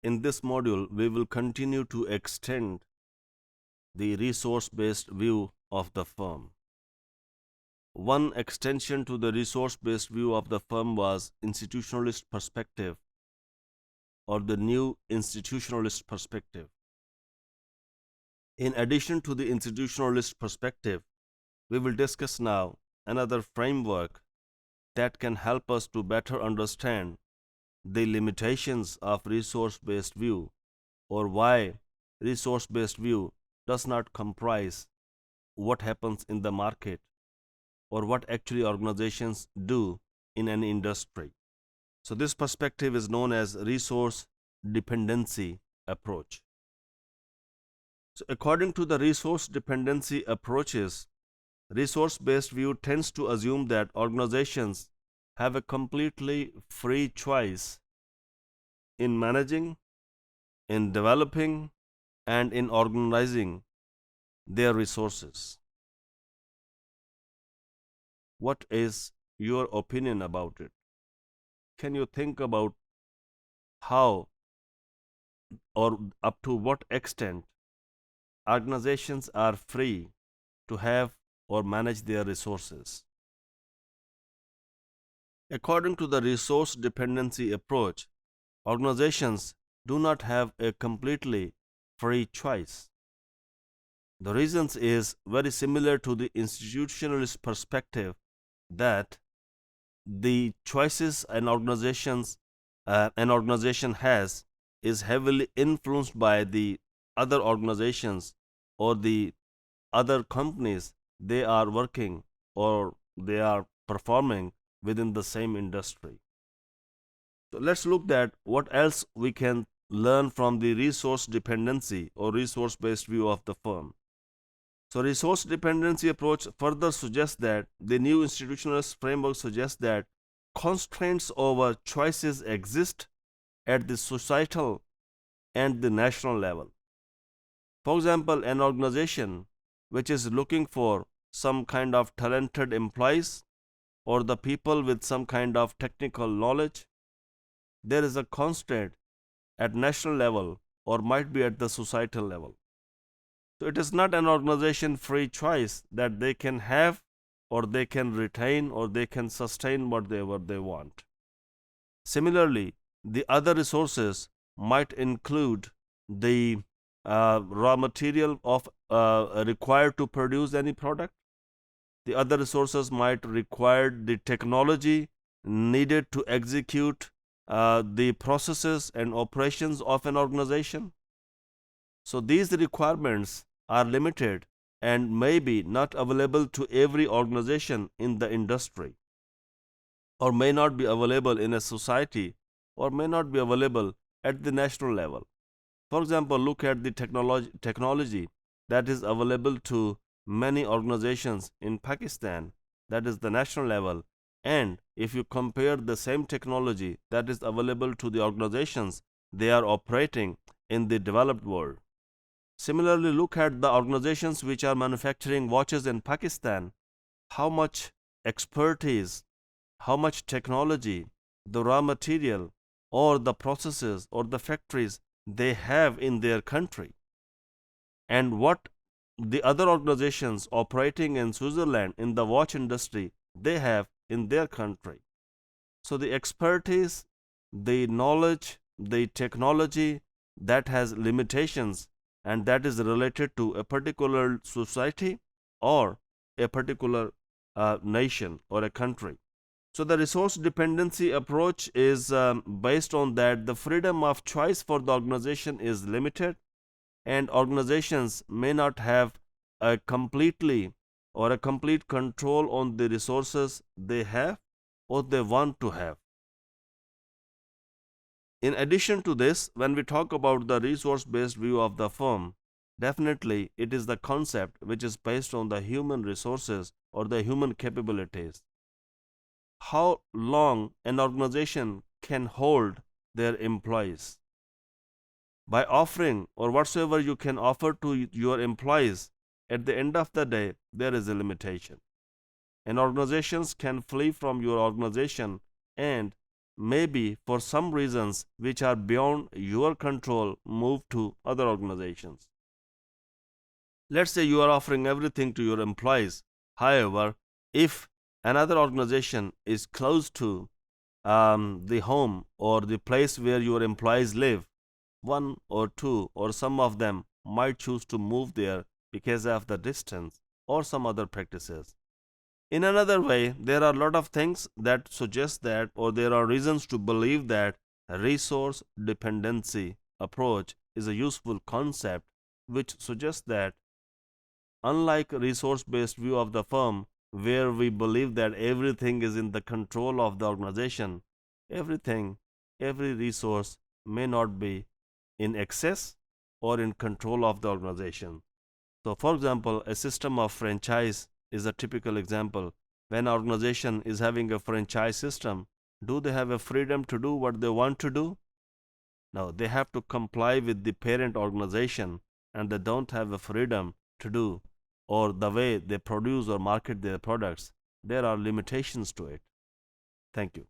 In this module, we will continue to extend the resource-based view of the firm. One extension to the resource-based view of the firm was institutionalist perspective, or the new institutionalist perspective. In addition to the institutionalist perspective, we will discuss now another framework that can help us to better understand the limitations of resource-based view, or why resource-based view does not comprise what happens in the market or what actually organizations do in an industry. So this perspective is known as resource dependency approach. So according to the resource dependency approaches, resource-based view tends to assume that organizations have a completely free choice in managing, in developing, and in organizing their resources. What is your opinion about it? Can you think about how or up to what extent organizations are free to have or manage their resources? According to the resource dependency approach, organizations do not have a completely free choice. The reasons is very similar to the institutionalist perspective, that the choices an organization has is heavily influenced by the other organizations or the other companies they are working or they are performing within the same industry. So let's look at what else we can learn from the resource dependency or resource based view of the firm. So resource dependency approach further suggests that the new institutionalist framework suggests that constraints over choices exist at the societal and the national level. For example, an organization which is looking for some kind of talented employees or the people with some kind of technical knowledge, there is a constraint at national level or might be at the societal level. So it is not an organization free choice that they can have or they can retain or they can sustain whatever they want. Similarly, the other resources might include the raw material of required to produce any product. The other resources might require the technology needed to execute the processes and operations of an organization. So these requirements are limited and may be not available to every organization in the industry, or may not be available in a society, or may not be available at the national level. For example, look at the technology that is available to many organizations in Pakistan, that is the national level, and if you compare the same technology that is available to the organizations they are operating in the developed world. Similarly, look at the organizations which are manufacturing watches in Pakistan, how much expertise, how much technology, the raw material, or the processes or the factories they have in their country, and what the other organizations operating in Switzerland in the watch industry they have in their country. So the expertise, the knowledge, the technology that has limitations and that is related to a particular society or a particular nation or a country. So the resource dependency approach is based on that the freedom of choice for the organization is limited, and organizations may not have a completely or a complete control on the resources they have or they want to have. In addition to this, when we talk about the resource-based view of the firm, definitely it is the concept which is based on the human resources or the human capabilities. How long an organization can hold their employees. By offering or whatsoever you can offer to your employees, at the end of the day, there is a limitation. And organizations can flee from your organization and maybe for some reasons which are beyond your control move to other organizations. Let's say you are offering everything to your employees. However, if another organization is close to the home or the place where your employees live, one or two or some of them might choose to move there because of the distance or some other practices. In another way, there are a lot of things that suggest that, or there are reasons to believe that a resource dependency approach is a useful concept, which suggests that unlike a resource based view of the firm, where we believe that everything is in the control of the organization, everything, every resource may not be in excess or in control of the organization. So, for example, a system of franchise is a typical example. When an organization is having a franchise system, do they have a freedom to do what they want to do? No, they have to comply with the parent organization, and they don't have a freedom to do or the way they produce or market their products. There are limitations to it. Thank you.